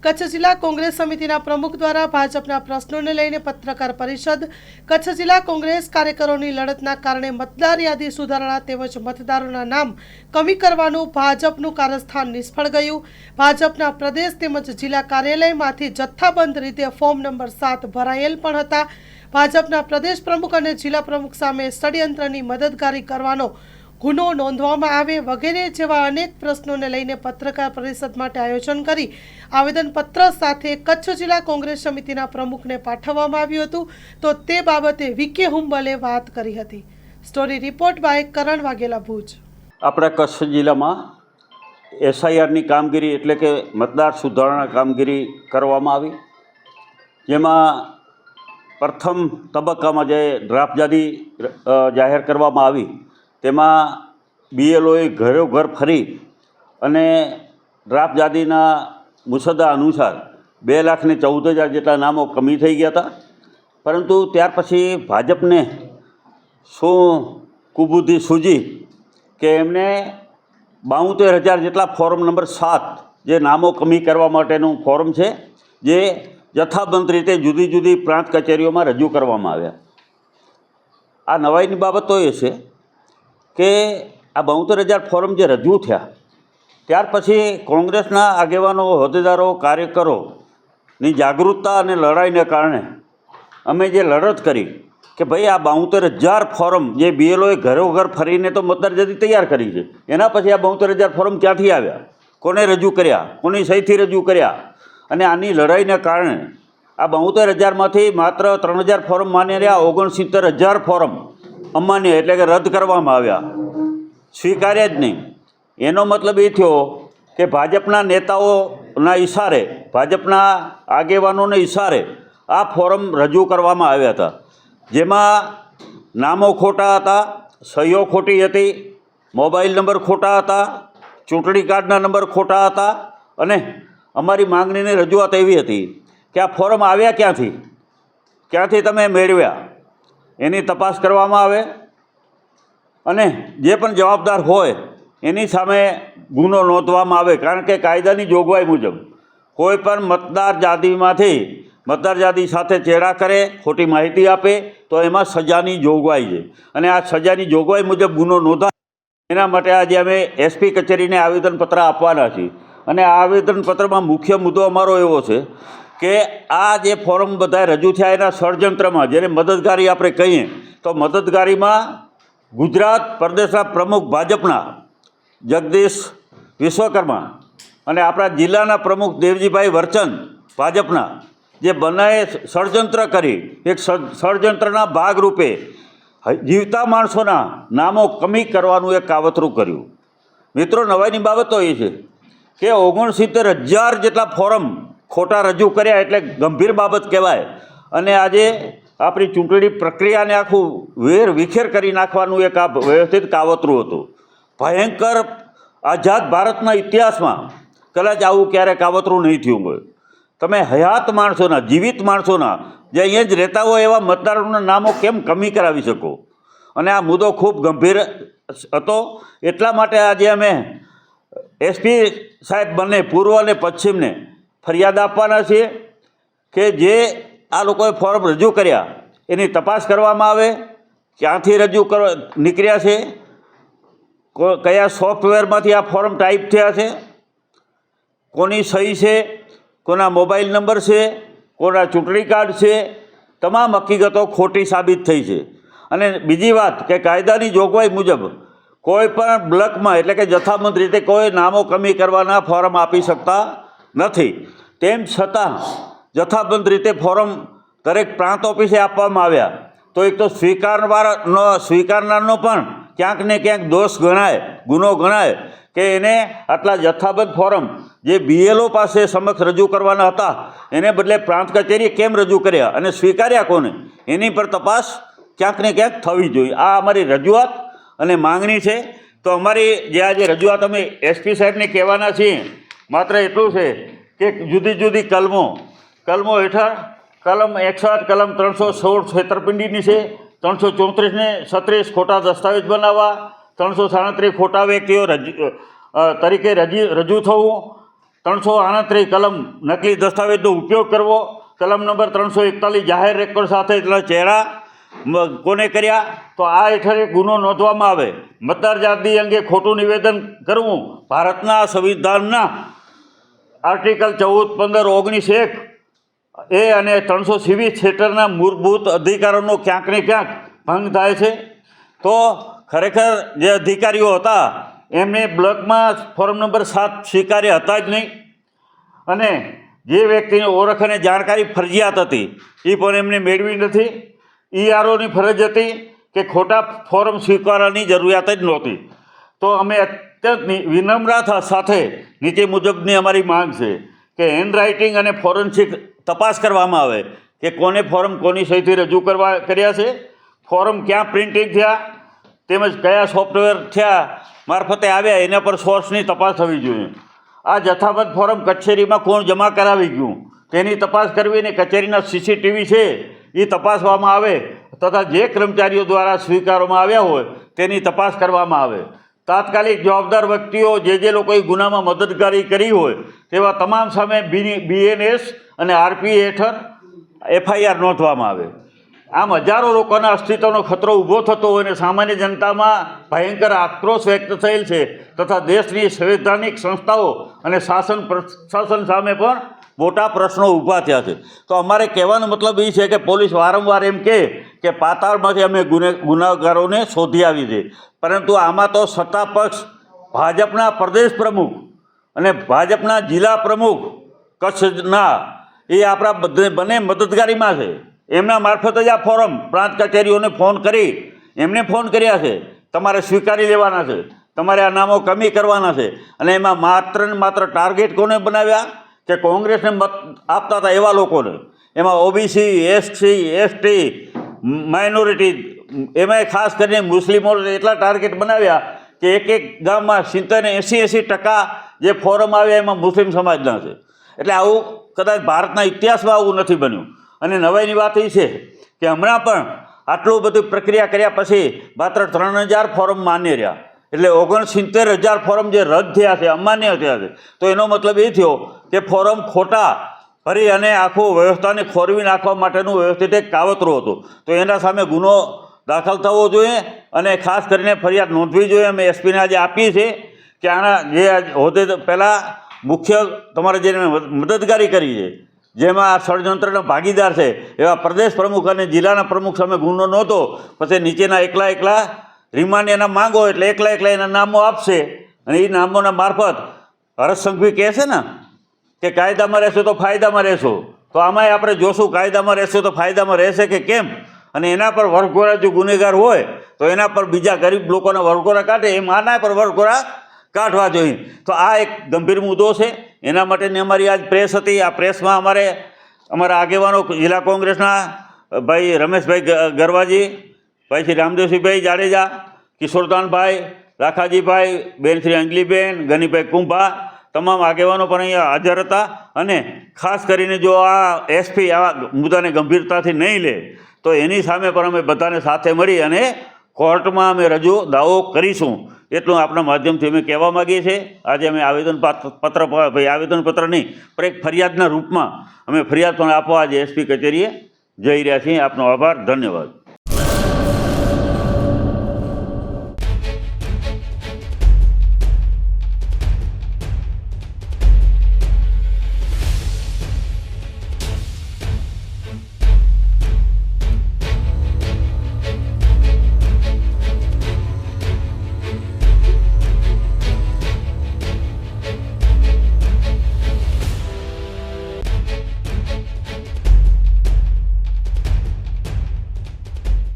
કચ્છ જિલ્લા કોંગ્રેસ સમિતિના પ્રમુખ દ્વારા ભાજપના પ્રશ્નોને લઈને પત્રકાર પરિષદ। કચ્છ જિલ્લા કોંગ્રેસ કાર્યકરોની લડતના કારણે મતદાર યાદી સુધારણા તેમજ મતદારોના નામ કમી કરવાનું ભાજપનું કારસ્થાન નિષ્ફળ ગયું। ભાજપના પ્રદેશ તેમજ જિલ્લા કાર્યાલયમાંથી જથ્થાબંધ રીતે ફોર્મ નંબર 7 ભરાયેલ પણ હતા। ભાજપના પ્રદેશ પ્રમુખ અને જિલ્લા પ્રમુખ સામે ષડયંત્રની મદદગારી કરવાનો ગુનો નોંધવામાં આવે વગેરે જેવા અનેક પ્રશ્નોને લઈને પત્રકાર પરિષદ માટે આયોજન કરી આવેદનપત્ર સાથે કચ્છ જિલ્લા કોંગ્રેસ સમિતિના પ્રમુખને પાઠવવામાં આવ્યું હતું। તો તે બાબતે વીકે હુંબલે વાત કરી હતી। સ્ટોરી રિપોર્ટ બાય કરણ વાઘેલા, ભુજ। આપણા કચ્છ જિલ્લામાં એસઆઈઆરની કામગીરી એટલે કે મતદાર સુધારણા કામગીરી કરવામાં આવી, જેમાં પ્રથમ તબક્કામાં જે ડ્રાફ્ટ યાદી જાહેર કરવામાં આવી તેમાં બીએલઓએ ઘરોઘર ફરી અને ડ્રાફ્ટ યાદીના મુસદ્દા અનુસાર 2,14,000 જેટલા નામો કમી થઈ ગયા હતા। પરંતુ ત્યાર પછી ભાજપને શું કુબુદ્ધિ સૂજી કે એમને 72,000 જેટલા ફોર્મ નંબર 7 જે નામો કમી કરવા માટેનું ફોર્મ છે, જે જથ્થાબંધ રીતે જુદી જુદી પ્રાંત કચેરીઓમાં રજૂ કરવામાં આવ્યા। આ નવાઈની બાબત તો એ છે કે આ 72,000 ફોર્મ જે રજૂ થયા ત્યાર પછી કોંગ્રેસના આગેવાનો, હોદ્દેદારો, કાર્યકરોની જાગૃતતા અને લડાઈને કારણે અમે જે લડત કરી કે ભાઈ આ 72,000 ફોર્મ જે બીએલઓએ ઘરોઘર ફરીને તો મતદાર યાદી તૈયાર કરી છે, એના પછી આ 72,000 ફોર્મ ક્યાંથી આવ્યા, કોને રજૂ કર્યા, કોની સહીથી રજૂ કર્યા, અને આની લડાઈને કારણે આ 72,000માંથી માત્ર 3,000 ફોર્મ માન્ય રહ્યા, 69,000 ફોર્મ અમાન્ય એટલે કે રદ કરવામાં આવ્યા, સ્વીકાર્યા જ નહીં। એનો મતલબ એ થયો કે ભાજપના નેતાઓના ઇશારે, ભાજપના આગેવાનોના ઇશારે આ ફોર્મ રજૂ કરવામાં આવ્યા હતા, જેમાં નામો ખોટા હતા, સહીઓ ખોટી હતી, મોબાઈલ નંબર ખોટા હતા, ચૂંટણી કાર્ડના નંબર ખોટા હતા, અને અમારી માંગણીની રજૂઆત એવી હતી કે આ ફોર્મ આવ્યા ક્યાંથી તમે મેળવ્યા એની તપાસ કરવામાં આવે અને જે પણ જવાબદાર હોય એની સામે ગુનો નોંધવામાં આવે। કારણ કે કાયદાની જોગવાઈ મુજબ કોઈ પણ મતદાર યાદી સાથે ચેડા કરે, ખોટી માહિતી આપે તો એમાં સજાની જોગવાઈ છે, અને આ સજાની જોગવાઈ મુજબ ગુનો નોંધાય એના માટે આજે અમે એસપી કચેરીને આવેદનપત્ર આપવાના છીએ। અને આ આવેદનપત્રમાં મુખ્ય મુદ્દો અમારો એવો છે કે આ જે ફોર્મ બધા રજૂ થયા એના ષડયંત્રમાં, જેને મદદગારી આપણે કહીએ તો મદદગારીમાં ગુજરાત પ્રદેશના પ્રમુખ ભાજપના જગદીશ વિશ્વકર્મા અને આપણા જિલ્લાના પ્રમુખ દેવજીભાઈ વરચંદ ભાજપના, જે બંનેએ ષડયંત્ર કરી એક ષડયંત્રના ભાગરૂપે જીવતા માણસોના નામો કમી કરવાનું એક કાવતરું કર્યું। મિત્રો, નવાઈની બાબત તો એ છે કે 69,000 જેટલા ફોર્મ ખોટા રજૂ કર્યા એટલે ગંભીર બાબત કહેવાય, અને આજે આપણી ચૂંટણી પ્રક્રિયાને આખું વિખેર કરી નાખવાનું એક આ વ્યવસ્થિત કાવતરું હતું। ભયંકર આઝાદ ભારતના ઇતિહાસમાં કદાચ આવું ક્યારે કાવતરું નહીં થયું હોય। તમે હયાત માણસોના, જીવિત માણસોના, જે અહીંયા જ રહેતા હોય એવા મતદારોના નામો કેમ કમી કરાવી શકો? અને આ મુદ્દો ખૂબ ગંભીર હતો, એટલા માટે આજે અમે એસપી સાહેબ બંને પૂર્વ અને પશ્ચિમને ફરિયાદ આપવાના છીએ કે જે આ લોકોએ ફોર્મ રજૂ કર્યા એની તપાસ કરવામાં આવે, ક્યાંથી રજૂ નીકળ્યા છે, કયા સોફ્ટવેરમાંથી આ ફોર્મ ટાઈપ થયા છે, કોની સહી છે, કોના મોબાઈલ નંબર છે, કોના ચૂંટણી કાર્ડ છે, તમામ હકીકતો ખોટી સાબિત થઈ છે। અને બીજી વાત કે કાયદાની જોગવાઈ મુજબ કોઈ પણ બ્લકમાં એટલે કે જથ્થાબંધ રીતે કોઈ નામો કમી કરવાના ફોર્મ આપી શકતા નથી। તેમ છતાં જથ્થાબંધ રીતે ફોર્મ દરેક પ્રાંત ઓફિસે આપવામાં આવ્યા તો એક તો સ્વીકારનારનો પણ ક્યાંક ને ક્યાંક દોષ ગણાય, ગુનો ગણાય કે એને આટલા જથ્થાબંધ ફોર્મ જે બીએલઓ પાસે સમક્ષ રજૂ કરવાના હતા એને બદલે પ્રાંત કચેરીએ કેમ રજૂ કર્યા અને સ્વીકાર્યા કોને, એની પર તપાસ ક્યાંક ને ક્યાંક થવી જોઈએ। આ અમારી રજૂઆત અને માંગણી છે। તો અમારી જે આજે રજૂઆત અમે એસપી સાહેબને કહેવાના છીએ માત્ર એટલું છે કે જુદી જુદી કલમો હેઠળ કલમ 61, કલમ 316 છેતરપિંડીની છે, 334 ને 36 ખોટા દસ્તાવેજ બનાવવા, 337 ખોટા વ્યક્તિઓ તરીકે રજૂ થવું, 338 કલમ નકલી દસ્તાવેજનો ઉપયોગ કરવો, કલમ નંબર 341 જાહેર રેકોર્ડ સાથે એટલા ચહેરા કોને કર્યા, તો આ હેઠળ એક ગુનો નોંધવામાં આવે. મતદાર યાદી અંગે ખોટું નિવેદન કરવું ભારતના સંવિધાનના આર્ટિકલ 14, 15, 19(1) એ અને 327 હેઠળના મૂળભૂત અધિકારોનો ક્યાંક ને ક્યાંક ભંગ થાય છે. તો ખરેખર જે અધિકારીઓ હતા એમને બ્લોકમાં ફોર્મ નંબર 7 સ્વીકાર્ય હતા જ નહીં, અને જે વ્યક્તિની ઓળખ અને જાણકારી ફરજિયાત હતી એ પણ એમને મેળવી નથી. EROની ફરજ હતી કે ખોટા ફોર્મ સ્વીકારવાની જરૂરિયાત જ નહોતી. તો અમે અત્યંત વિનમ્રતા સાથે નીચે મુજબની અમારી માંગ છે કે હેન્ડરાઇટિંગ અને ફોરેન્સિક તપાસ કરવામાં આવે કે કોને ફોર્મ કોની સહીથી રજૂ કર્યા છે, ફોર્મ ક્યાં પ્રિન્ટિંગ થયા, તેમજ કયા સોફ્ટવેર થયા મારફતે આવ્યા, એના પર સોર્સની તપાસ થવી જોઈએ. આ જથ્થાબંધ ફોર્મ કચેરીમાં કોણ જમા કરાવી ગયું તેની તપાસ કરવી, અને કચેરીના CCTV છે એ તપાસવામાં આવે, તથા જે કર્મચારીઓ દ્વારા સ્વીકારવામાં આવ્યા હોય તેની તપાસ કરવામાં આવે. તાત્કાલિક જવાબદાર વ્યક્તિઓ જે લોકોએ ગુનામાં મદદગારી કરી હોય તેવા તમામ સામે BNS અને RPA હેઠળ FIR નોંધવામાં આવે. આમ હજારો લોકોના અસ્તિત્વનો ખતરો ઊભો થતો હોય અને સામાન્ય જનતામાં ભયંકર આક્રોશ વ્યક્ત થયેલ છે, તથા દેશની સંવૈધાનિક સંસ્થાઓ અને પ્રશાસન સામે પણ મોટા પ્રશ્નો ઊભા થયા છે. તો અમારે કહેવાનો મતલબ એ છે કે પોલીસ વારંવાર એમ કહે કે પાતાળમાંથી અમે ગુનેગારોને શોધી આવી છે, પરંતુ આમાં તો સત્તા પક્ષ ભાજપના પ્રદેશ પ્રમુખ અને ભાજપના જિલ્લા પ્રમુખ કચ્છના એ આપણા બંને મદદગારીમાં છે. એમના મારફત જ આ ફોરમ પ્રાંત કચેરીઓને ફોન કરી એમને ફોન કર્યા છે, તમારે સ્વીકારી લેવાના છે, તમારે આ નામો કમી કરવાના છે. અને એમાં માત્ર ને માત્ર ટાર્ગેટ કોને બનાવ્યા કે કોંગ્રેસને મત આપતા હતા એવા લોકોને. એમાં OBC, SC, ST, માઇનોરિટી, એમાંય ખાસ કરીને મુસ્લિમો એટલા ટાર્ગેટ બનાવ્યા કે એક ગામમાં 70-80% જે ફોરમ આવ્યા એમાં મુસ્લિમ સમાજના છે. એટલે આવું કદાચ ભારતના ઇતિહાસમાં આવું નથી બન્યું. અને નવાઈની વાત એ છે કે હમણાં પણ આટલું બધું પ્રક્રિયા કર્યા પછી માત્ર 3000 ફોરમ માન્ય રહ્યા, એટલે 69,000 ફોરમ જે રદ થયા છે, અમાન્ય થયા છે. તો એનો મતલબ એ થયો કે ફોરમ ખોટા ભરી અને આખું વ્યવસ્થાને ખોરવી નાખવા માટેનું વ્યવસ્થિત એક કાવતરું હતું. તો એના સામે ગુનો દાખલ થવો જોઈએ અને ખાસ કરીને ફરિયાદ નોંધવી જોઈએ. અમે SPને આજે આપી છે કે આના જે હોદ્દે પહેલાં મુખ્ય તમારે જેને મદદગારી કરી છે, જેમાં આ ષડયંત્રના ભાગીદાર છે એવા પ્રદેશ પ્રમુખ અને જિલ્લાના પ્રમુખ સામે ગુનો નહોતો, પછી નીચેના એકલા રિમાન્ડ એના માંગો એટલે એકલા એના નામો આપશે, અને એ નામોના મારફત હર્ષ સંઘવી કહે છે ને કે કાયદામાં રહેશો તો ફાયદામાં રહેશો. તો આમાંય આપણે જોશું કાયદામાં રહેશો તો ફાયદામાં રહેશે કે કેમ, અને એના પર વરઘોડા જો ગુનેગાર હોય તો એના પર બીજા ગરીબ લોકોના વરઘોડા કાઢે, એમ આના પર વરઘોડા કાઢવા જોઈએ. તો આ એક ગંભીર મુદ્દો છે. એના માટેની અમારી આજ પ્રેસ હતી. આ પ્રેસમાં અમારા આગેવાનો જિલ્લા કોંગ્રેસના ભાઈ રમેશભાઈ ગરવાજી, ભાઈ શ્રી રામદેવસિંહભાઈ જાડેજા, કિશોરદાનભાઈ, રાખાજીભાઈ, બેન શ્રી અંજલીબેન, ગનીભાઈ કુંભા, તમામ આગેવાનો પણ અહીંયા હાજર હતા. અને ખાસ કરીને જો આ SP આ મુદ્દાને ગંભીરતાથી નહીં લે તો એની સામે પણ અમે બધાને સાથે મળી અને કોર્ટમાં અમે દાવો કરીશું, એટલું આપણા માધ્યમથી અમે કહેવા માગીએ છીએ. આજે અમે આવેદનપત્ર નહીં પણ એક ફરિયાદના રૂપમાં અમે ફરિયાદ પણ આપવા આજે SP કચેરીએ જઈ રહ્યા છીએ. આપનો આભાર, ધન્યવાદ.